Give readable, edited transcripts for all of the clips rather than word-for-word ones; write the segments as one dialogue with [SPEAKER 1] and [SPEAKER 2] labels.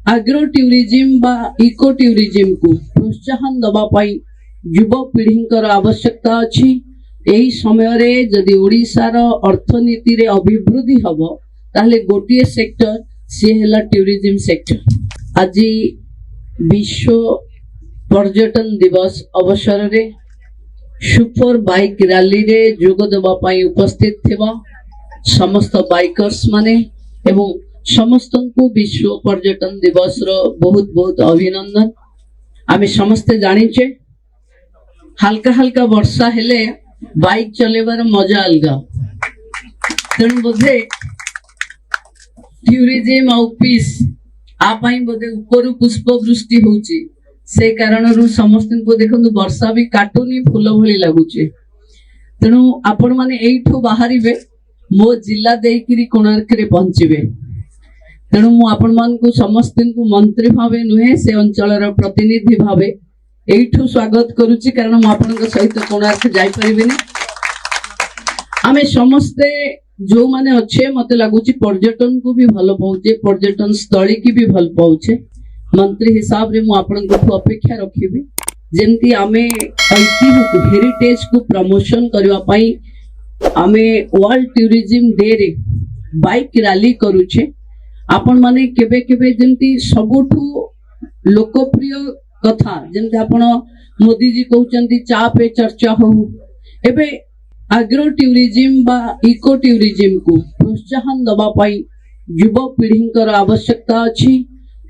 [SPEAKER 1] आग्रो टूरिज्म बा eco tourism को प्रोत्साहन दबा पाई युवा पीढ़ींकर आवश्यकता अछि। एही समय रे जदि ओडिशार अर्थनीति रे अभिवृद्धि हबो ताहले गोटिए सेक्टर से हेला टूरिज्म सेक्टर। आज विश्व पर्यटन दिवस अवसर रे सुपर बाइक रैली रे जोग देबा पाई उपस्थित थिबा समस्त बाइकर्स माने एवं समस्त को विश्व पर्यटन दिवस रो बहुत बहुत अभिनंदन। आमे समस्ते जानिचे हल्का हल्का वर्षा हेले बाइक चलेबार मजा अलगा। तेणु बोधे टूरिज्म और पीस आपाई बोधे ऊपर पुष्प वृष्टि होची से कारण समस्त को देखो वर्षा भी काटुनी फूल भली लगुचे। तेणु आपण माने एठू बाहरिबे मो जिला देकिरी कोणार्क रे पहुंचीबे। तेणु मु आपण मान को समस्त को मंत्री भावे नुहे से अंचल प्रतिनिधि भावे एठू स्वागत करुची कारण मु आपण सहित कोणार्क जाई परिबेनी। आमे समस्ते जो माने अच्छे मते लागुची पर्यटन को भी भल पाउचे पर्यटन स्थली की भी भल पाउचे। मंत्री हिसाब रे मु आपण को अपेक्षा रखिबी जेंती आमे ऐतिहासिक हेरिटेज को प्रमोशन करबा पई आमे वर्ल्ड टूरिज्म डे रे बाइक रैली करूचे। आपण माने केबे केबे जेंती सबुठू लोकप्रिय कथा जेंती आपण मोदी जी कहउचंती चा पे चर्चा हो एबे आग्रो टूरिज्म बा इको टूरिज्म को प्रोत्साहन दबा पाई युवा पीढ़ींकर आवश्यकता अछि।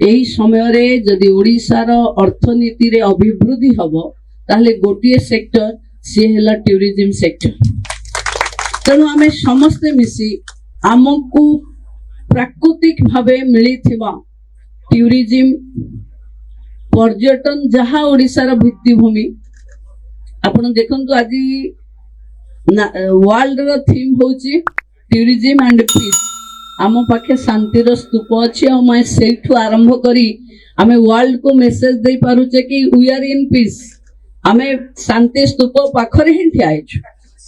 [SPEAKER 1] एही समय रे जदि ओडिशार अर्थनीति रे अभिवृद्धि हबो ताहले गोटिए सेक्टर से हेला टूरिज्म सेक्टर। तेणु आमे समस्ते मिसी आमको प्राकृतिक भावे मिलिथिबा टूरिज्म पर्यटन जहाँ ओडिशार भित्तिभूमि आपण देखंतु आज वर्ल्ड रो थीम होची टूरिज्म एंड पीस। आम पाखे शांतिर स्तूप अच्छी और मैं सेठू आरंभ करी आमे वर्ल्ड को मेसेज दे पारुचे कि वी आर इन पीस। आमे शांति स्तूप पाखरे ही ठिया आइछु।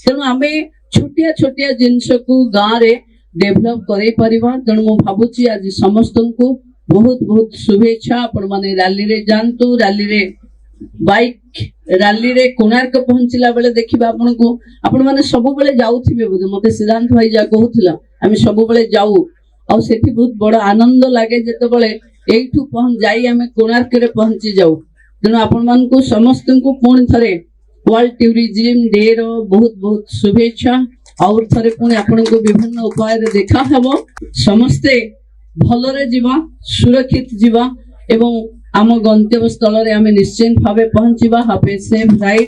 [SPEAKER 1] तेणु आमे छोटिया छोटिया जिनस को गाँव रे डेभलप करे परिबा। तेणु मु भाबुची आज समस्त को बहुत बहुत शुभेच्छा। आपण माने रैली रे जानतु रैली रे बाइक रैली रे कोणार्क पहुंचला बेले देखिबा आपण माने सब बेले जाउथिबे बोधे मते सिद्धांत भाई जा कहउथिला आमे सब बेले जाऊ और सेठी बहुत बड़ा आनंद लागे जेते बेले एठू पहुंच जाई आमे कोणार्क रे पहुंची जाऊ। तेणु आपण मान को समस्त को पुणी थरे वर्ल्ड टूरिज्म डे रो बहुत बहुत शुभेच्छा। और थरे पुणी आपण को विभिन्न उपाय रे देखा हबो समस्ते भलरे जीवा सुरक्षित जीवा एवं आम गंतव्य स्थल रे आमे निश्चित भावे पहुंचीबा। हाफे सेफ राइट।